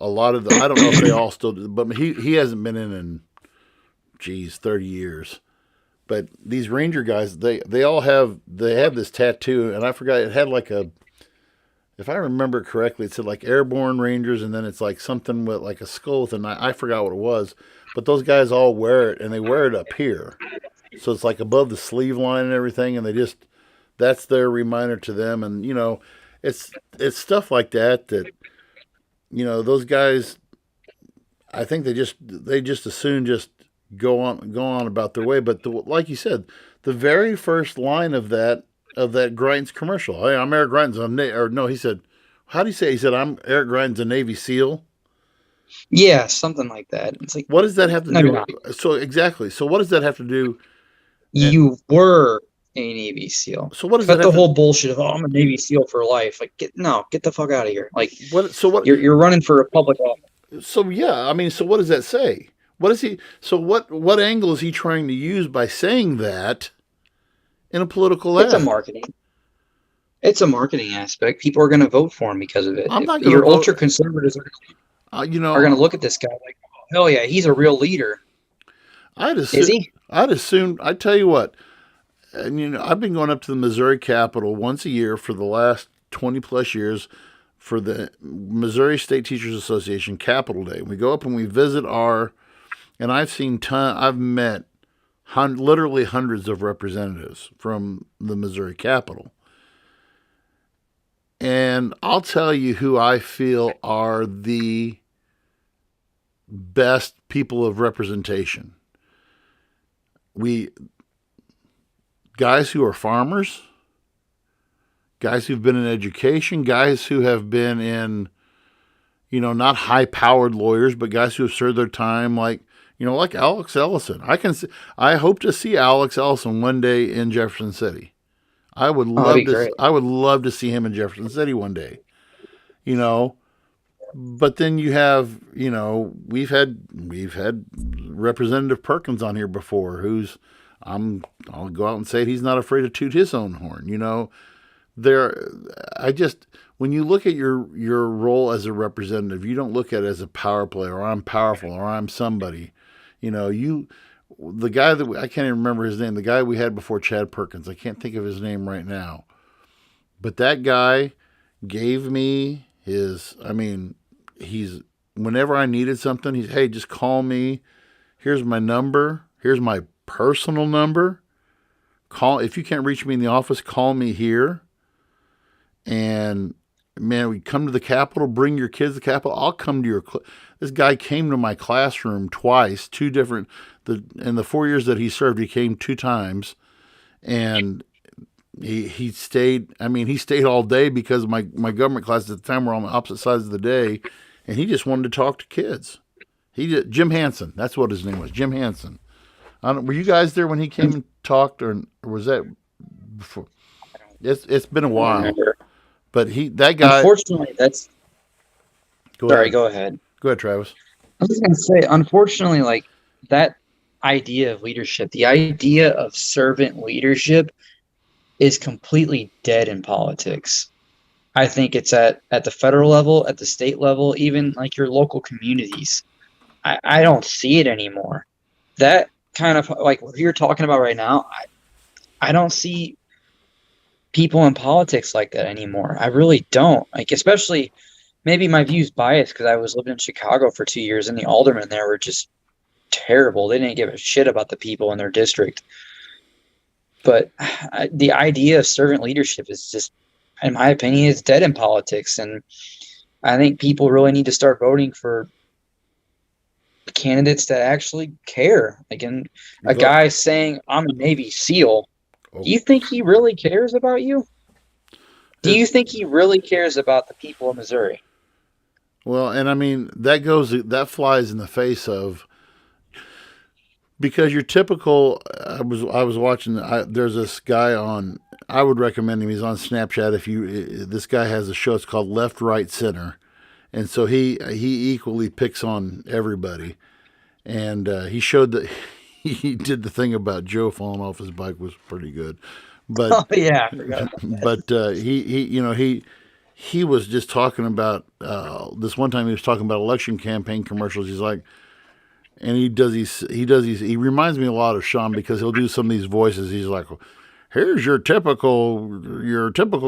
C: lot of I don't know if they all still do, but he hasn't been in 30 years. But these Ranger guys, they all have this tattoo, and I forgot, it had like if I remember correctly, it said like Airborne Rangers, and then it's like something with like a skull with I forgot what it was. But those guys all wear it, and they wear it up here. So it's like above the sleeve line and everything, and that's their reminder to them. And, it's stuff like that, those guys, I think they just as soon just go on about their way. But like you said, the very first line of that Grimes commercial, hey, I'm Eric Grimes, he said, how do you say it? He said, I'm Eric Grimes, a Navy SEAL.
B: Yeah, something like that. It's like,
C: what does that have to do? So exactly. So what does that have to do?
B: You were a Navy SEAL.
C: So what does
B: that?
C: Cut
B: the whole bullshit of I'm a Navy SEAL for life. Like, get the fuck out of here. Like,
C: what? So what?
B: You're running for a public office.
C: So yeah, I mean, so what does that say? What is he? So what angle is he trying to use by saying that in a political ad?
B: It's a marketing aspect. People are going to vote for him because of it.
C: I'm not
B: your ultra conservatives are going to look at this guy like, oh, hell yeah, he's a real leader.
C: Is he? I'd tell you what, and I've been going up to the Missouri Capitol once a year for the last 20 plus years for the Missouri State Teachers Association Capitol Day. We go up and we visit and I've met literally hundreds of representatives from the Missouri Capitol. And I'll tell you who I feel are the best people of representation. Guys who are farmers, guys who've been in education, guys who have been in, not high-powered lawyers, but guys who have served their time, like Alex Ellison. I hope to see Alex Ellison one day in Jefferson City. I would love to see him in Jefferson City one day. But then you have, we've had Representative Perkins on here before, I'll go out and say it, he's not afraid to toot his own horn. When you look at your role as a representative, you don't look at it as a power play or I'm powerful or I'm somebody. The guy that I can't even remember his name, the guy we had before Chad Perkins, I can't think of his name right now, but that guy gave me whenever I needed something, hey, just call me. Here's my number. Here's my personal number. If you can't reach me in the office, call me here. And man, we come to the Capitol, bring your kids to the Capitol. I'll come to this guy came to my classroom twice, in the 4 years that he served, he came 2 times. And he stayed all day because my government classes at the time were on the opposite sides of the day. And he just wanted to talk to kids. Jim Hansen, that's what his name was, Jim Hansen. Were you guys there when he came and talked, or was that before? It's been a while. But that guy.
B: Unfortunately, go ahead.
C: Go ahead, Travis.
B: I was just going to say, unfortunately, like that idea of leadership, the idea of servant leadership is completely dead in politics. I think it's at the federal level, at the state level, even like your local communities. I don't see it anymore. That kind of like what you're talking about right now, I don't see people in politics like that anymore. I really don't. Like, especially maybe my view's biased because I was living in Chicago for 2 years and the aldermen there were just terrible. They didn't give a shit about the people in their district. But the idea of servant leadership is just, in my opinion, it's dead in politics. And I think people really need to start voting for candidates that actually care. Again, a guy saying, I'm a Navy SEAL. Do you think he really cares about you? Do you think he really cares about the people of Missouri?
C: Well, and I mean, that flies in the face of, because your typical, I was watching, there's this guy on, I would recommend him. He's on Snapchat. This guy has a show, it's called Left, Right, Center. And so he equally picks on everybody. And he showed that he did the thing about Joe falling off his bike was pretty good. But
B: oh, yeah, I forgot about that.
C: he was just talking about this one time he was talking about election campaign commercials. He's like, and he reminds me a lot of Sean because he'll do some of these voices. He's like, here's your typical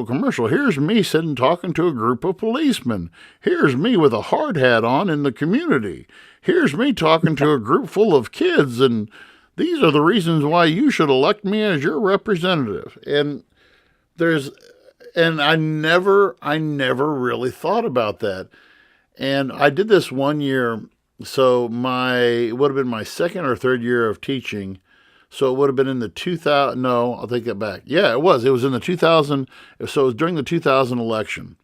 C: commercial. Here's me sitting talking to a group of policemen. Here's me with a hard hat on in the community. Here's me talking to a group full of kids, and these are the reasons why you should elect me as your representative. And I never really thought about that. And I did this one year. So it would have been my second or third year of teaching. So it would have been in the 2000. No, I'll take that back. Yeah, it was. It was in the 2000. So it was during the 2000 election.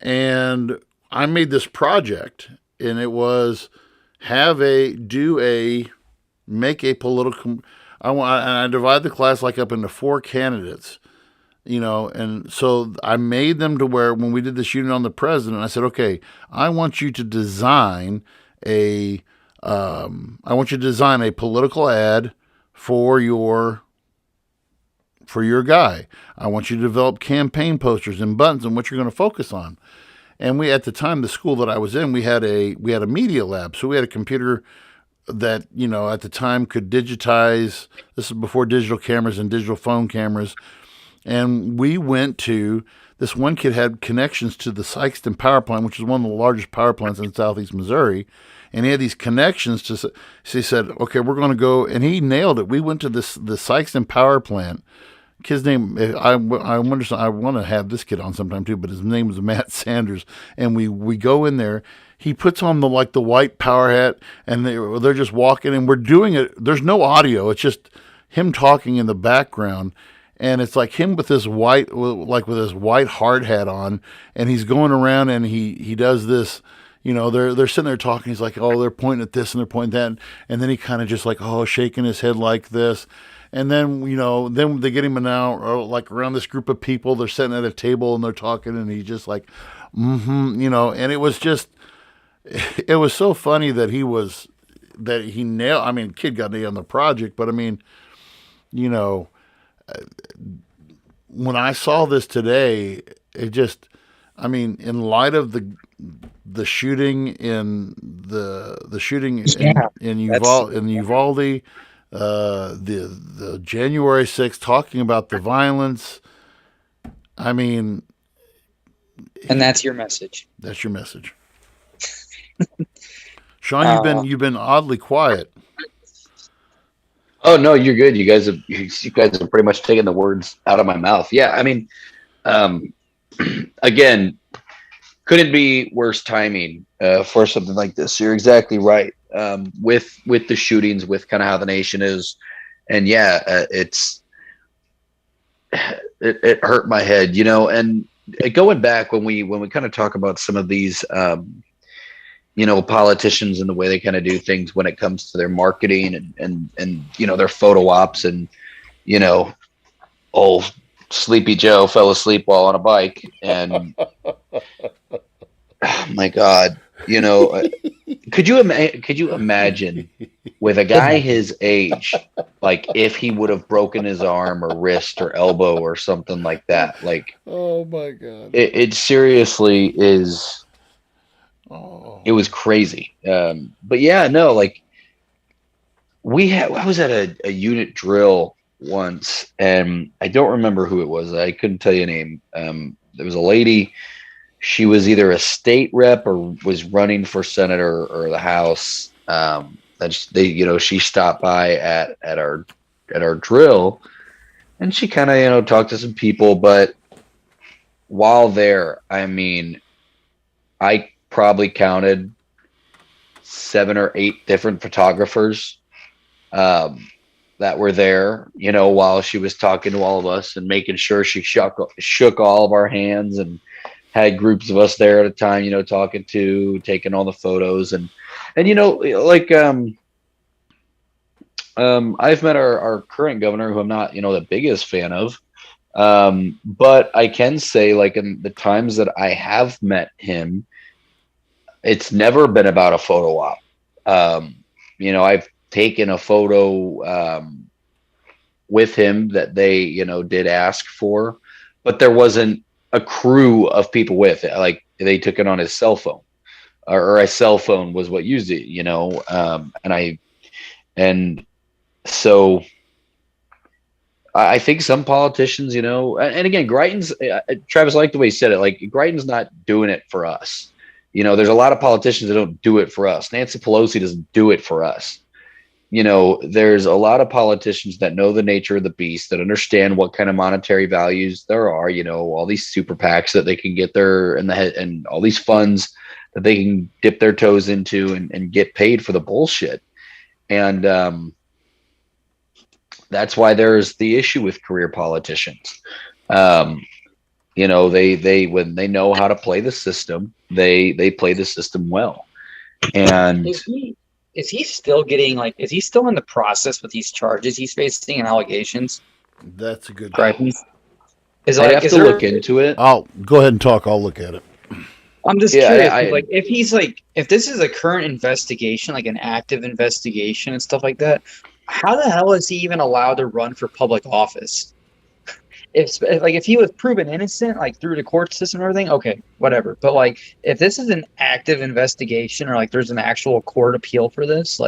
C: And I made this project, and it was make a political. I divide the class like up into 4 candidates, and so I made them to where when we did this unit on the president, I said, okay, I want you to design a political ad for your guy. I want you to develop campaign posters and buttons and what you're going to focus on. And we, at the time, the school that I was in, we had a media lab. So we had a computer that, you know, at the time could digitize. This is before digital cameras and digital phone cameras. And we went to, this one kid had connections to the Sikeston power plant, which is one of the largest power plants in southeast Missouri. And he had these connections to, so he said, okay, we're going to go, and he nailed it. We went to the Sikeston power plant. Kid's name, I want to have this kid on sometime too, but his name was Matt Sanders. And we go in there. He puts on the white power hat, and they're just walking, and we're doing it. There's no audio. It's just him talking in the background, and it's like him with this white, with his white hard hat on, and he's going around, and he does this. You know, they're sitting there talking. He's like, oh, they're pointing at this and they're pointing at that, and then he kind of just like, oh, shaking his head like this. And then, you know, then they get him now, like around this group of people. They're sitting at a table and they're talking, and he's just like, you know. And it was so funny that he nailed. I mean, kid got nailed on the project, but I mean, you know, when I saw this today, it just, I mean, in light of the shooting in in Uvalde. The January 6th, talking about the violence. I mean,
B: and that's your message.
C: That's your message. Sean, you've been oddly quiet.
A: Oh no, you're good. You guys have pretty much taken the words out of my mouth. Yeah, I mean, again, couldn't be worse timing for something like this. You're exactly right. With the shootings, with kind of how the nation is, and yeah, it hurt my head, you know. And going back when we kind of talk about some of these, you know, politicians and the way they kind of do things when it comes to their marketing and you know, their photo ops, and you know, old Sleepy Joe fell asleep while on a bike, and oh my God, you know. Could you imagine with a guy his age, like if he would have broken his arm or wrist or elbow or something like that? Like,
C: oh my God,
A: it seriously is.
C: Oh.
A: It was crazy. But yeah, no, like I was at a unit drill once, and I don't remember who it was. I couldn't tell you a name. There was a lady. She was either a state rep or was running for senator or the House. She stopped by at our drill, and she kind of, talked to some people. But while there, I mean, I probably counted 7 or 8 different photographers that were there, while she was talking to all of us and making sure she shook all of our hands, and had groups of us there at a time, taking all the photos. And I've met our current governor, who I'm not, the biggest fan of. But I can say, like, in the times that I have met him, it's never been about a photo op. I've taken a photo with him that they, did ask for, but there wasn't a crew of people with it. Like, they took it on his cell phone, or a cell phone was what used it, and so I think some politicians, and again, Greitens, Travis, I like the way he said it. Like, Greitens not doing it for us. There's a lot of politicians that don't do it for us. Nancy Pelosi doesn't do it for us. There's a lot of politicians that know the nature of the beast, that understand what kind of monetary values there are, all these super PACs that they can get their in the head, and all these funds that they can dip their toes into and get paid for the bullshit. And that's why there's the issue with career politicians. They when they know how to play the system, they play the system well. And
B: is he still getting, is he still in the process with these charges he's facing and allegations?
C: That's a good
B: question.
A: I'd have to look into it.
C: I'll go ahead and talk. I'll look at it.
B: I'm just curious, if this is a current investigation, like an active investigation and stuff like that, how the hell is he even allowed to run for public office? If he was proven innocent, through the court system and everything, okay, whatever. But if this is an active investigation, or there's an actual court appeal for this,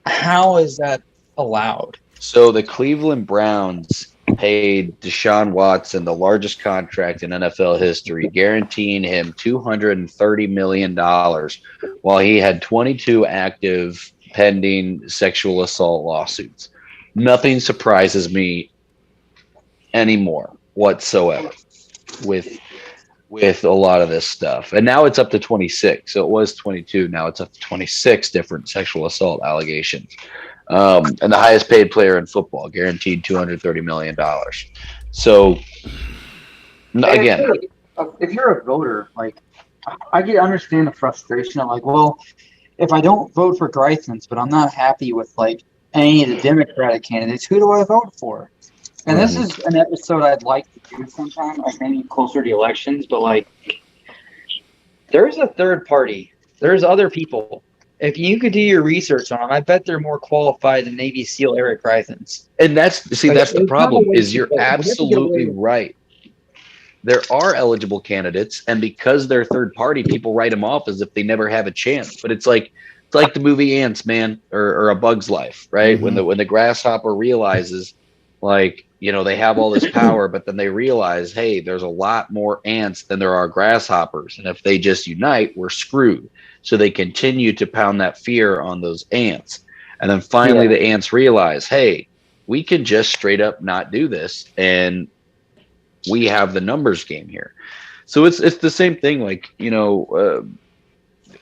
B: How is that allowed?
A: So the Cleveland Browns paid Deshaun Watson the largest contract in NFL history, guaranteeing him $230 million while he had 22 active pending sexual assault lawsuits. Nothing surprises me anymore whatsoever with a lot of this stuff. And now it's up to 26. So it was 22. Now it's up to 26 different sexual assault allegations. And the highest paid player in football, guaranteed $230 million. So, again,
B: if you're a voter, like, I can understand the frustration. I'm like, well, if I don't vote for Greithens, but I'm not happy with like any of the Democratic candidates, who do I vote for? And this is an episode I'd like to do sometime, like maybe closer to elections, but like, there's a third party. There's other people. If you could do your research on them, I bet they're more qualified than Navy SEAL Eric Greithens.
A: and that's the problem. Is you're absolutely right. There are eligible candidates, and because they're third party, people write them off as if they never have a chance. But it's like the movie Ants, man, or A Bug's Life, right?
C: Mm-hmm.
A: When the grasshopper realizes, like, they have all this power, but then they realize, hey, there's a lot more ants than there are grasshoppers, and if they just unite, we're screwed. So they continue to pound that fear on those ants, and then finally the ants realize, hey, we can just straight up not do this, and we have the numbers game here. So it's the same thing. Like,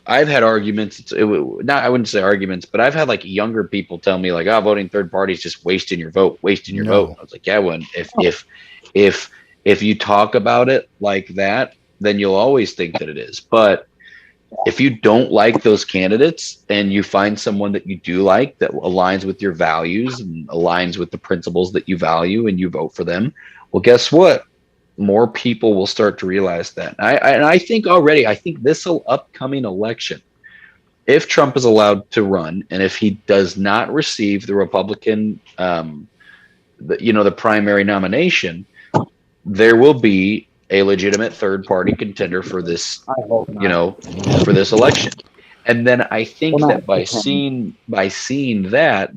A: I've had arguments. I wouldn't say arguments, but I've had like younger people tell me like, "Oh, voting third party is just wasting your vote, wasting your vote." I was like, "Yeah, when if you talk about it like that, then you'll always think that it is. But if you don't like those candidates and you find someone that you do like that aligns with your values and aligns with the principles that you value, and you vote for them, well, guess what? More people will start to realize that. And I think this upcoming election, if Trump is allowed to run, and if he does not receive the Republican, the primary nomination, there will be a legitimate third party contender for this, for this election. And then I think that by seeing that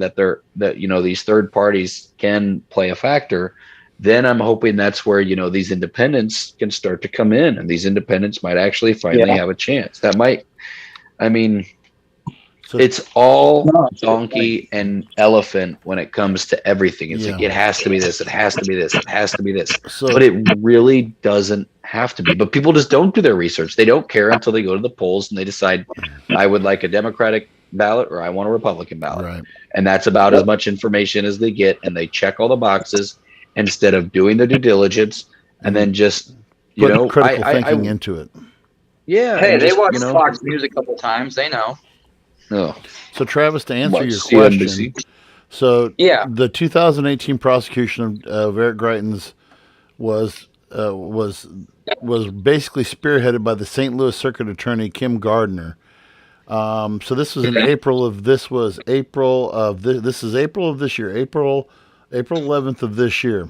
A: these third parties can play a factor, then I'm hoping that's where, these independents can start to come in, and these independents might actually finally have a chance. That might, it's all donkey and elephant when it comes to everything. It's like, it has to be this, it has to be this, it has to be this. But it really doesn't have to be. But people just don't do their research. They don't care until they go to the polls and they decide, I would like a Democratic ballot or I want a Republican ballot.
C: Right.
A: And that's about as much information as they get, and they check all the boxes instead of doing the due diligence and then just
C: putting critical thinking into it.
A: Yeah.
B: Hey, they watch Fox News a couple times. They know.
A: Oh.
C: So Travis, to answer your
A: CNBC.
C: question, so the 2018 prosecution of Eric Greitens was basically spearheaded by the St. Louis Circuit Attorney Kim Gardner. So this was in April of this is April of this year, April 11th of this year.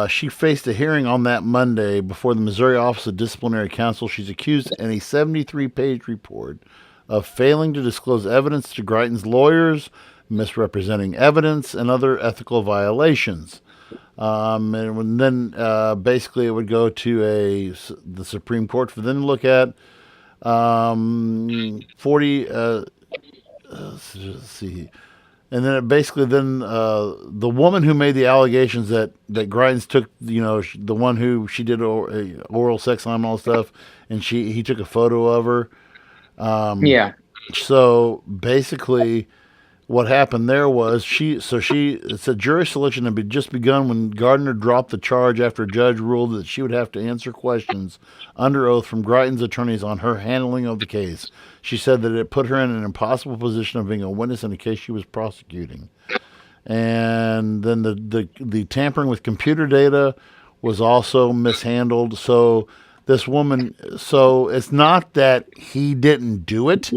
C: She faced a hearing on that Monday before the Missouri Office of Disciplinary Counsel. She's accused in a 73-page report of failing to disclose evidence to Greitens' lawyers, misrepresenting evidence, and other ethical violations. And then basically it would go to the Supreme Court for them to look at 40. Let's see. And then the woman who made the allegations that Greitens took, the one who she did oral sex on and all that stuff, and he took a photo of her. So basically, what happened there was it's a jury selection had just begun when Gardner dropped the charge after a judge ruled that she would have to answer questions under oath from Greitens' attorneys on her handling of the case. She said that it put her in an impossible position of being a witness in a case she was prosecuting. And then the tampering with computer data was also mishandled. So this woman, it's not that he didn't do it.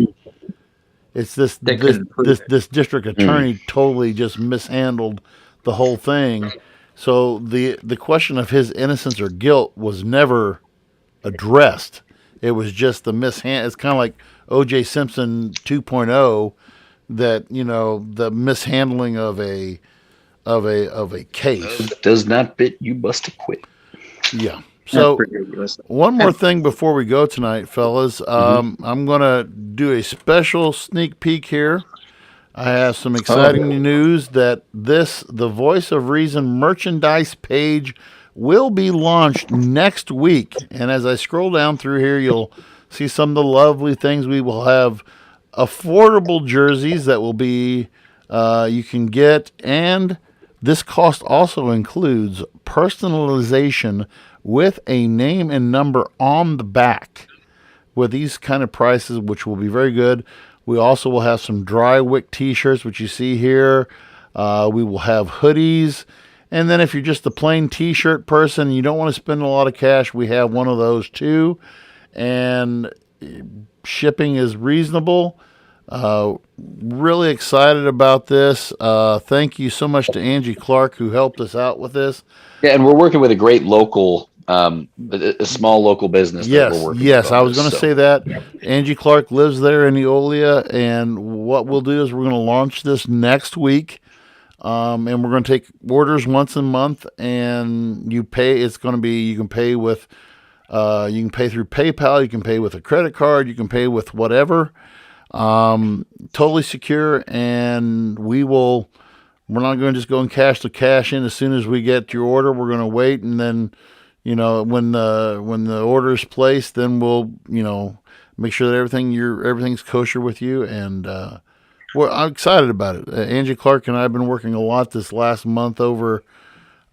C: It's this district attorney totally just mishandled the whole thing. So the question of his innocence or guilt was never addressed. It was just the mishand. It's kind of like O.J. Simpson 2.0. that the mishandling of a case.
A: Does not fit, you must have quit.
C: Yeah. So
B: That's ridiculous.
C: one more thing before we go tonight, fellas. I'm gonna do a special sneak peek here. I have some exciting news that the Voice of Reason merchandise page will be launched next week. And as I scroll down through here, you'll see some of the lovely things. We will have affordable jerseys that will be you can get, and this cost also includes personalization with a name and number on the back with these kind of prices, which will be very good. We also will have some dry wick t-shirts, which you see here. We will have hoodies. And then if you're just a plain t-shirt person and you don't want to spend a lot of cash, we have one of those too. And shipping is reasonable. Really excited about this. Thank you so much to Angie Clark, who helped us out with this.
A: Yeah, and we're working with a great local, a small local business. That we're working with
C: I was going to say that. Angie Clark lives there in Eolia, and what we'll do is we're going to launch this next week, and we're going to take orders once a month, and you pay. It's going to be you can pay with, you can pay through PayPal, you can pay with a credit card, you can pay with whatever. Totally secure, and we're not going to just go and cash in as soon as we get your order. We're going to wait, and then when the order is placed, then we'll make sure that everything's kosher with you, and I'm excited about it. Angie Clark and I have been working a lot this last month over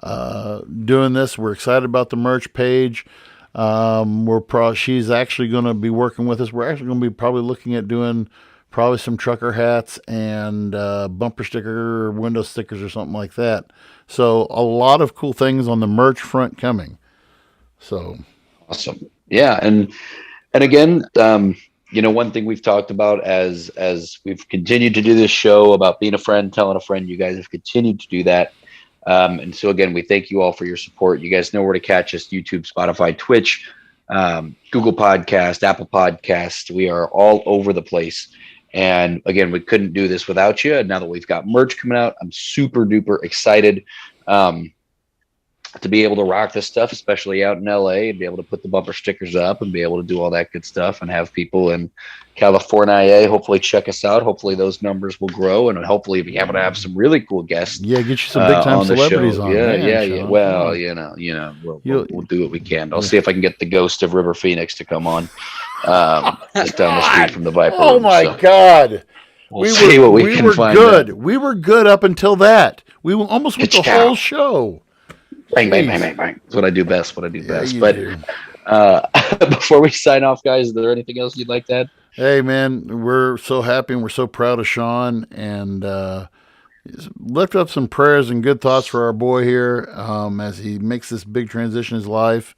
C: doing this. We're excited about the merch page. She's actually going to be working with us. We're actually going to be probably looking at doing probably some trucker hats and bumper sticker or window stickers or something like that. So a lot of cool things on the merch front coming. So
A: awesome. Yeah. And again, one thing we've talked about as we've continued to do this show about being a friend, telling a friend, you guys have continued to do that. And so again, we thank you all for your support. You guys know where to catch us: YouTube, Spotify, Twitch, Google Podcast, Apple Podcast. We are all over the place. And again, we couldn't do this without you. And now that we've got merch coming out, I'm super duper excited to be able to rock this stuff, especially out in LA, and be able to put the bumper stickers up and be able to do all that good stuff, and have people in California hopefully check us out. Hopefully those numbers will grow, and hopefully be able to have some really cool guests.
C: Yeah, get you some big time celebrities on.
A: Yeah. Well, we'll do what we can. I'll see if I can get the ghost of River Phoenix to come on just down the street from the Viper.
C: Oh my God.
A: We'll see what we can find.
C: Good. We were good up until that. We almost went the whole show.
A: Bang, bang, bang, bang, bang. That's what I do best. But
C: do.
A: Before we sign off, guys, is there anything else you'd like to add?
C: Hey, man, we're so happy and we're so proud of Sean, and lift up some prayers and good thoughts for our boy here as he makes this big transition in his life,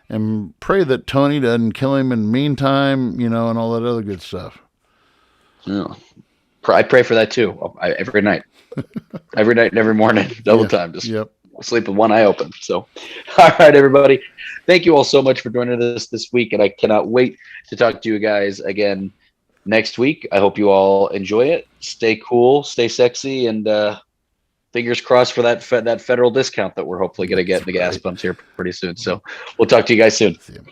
C: and pray that Tony doesn't kill him in the meantime, and all that other good stuff.
A: Yeah. I pray for that too. Every night. Every night and every morning. Double time. Just sleep with one eye open. So, all right, everybody. Thank you all so much for joining us this week, and I cannot wait to talk to you guys again next week. I hope you all enjoy it. Stay cool, stay sexy, and fingers crossed for that federal discount that we're hopefully going to get in the gas pumps here pretty soon. So we'll talk to you guys soon.
C: See you.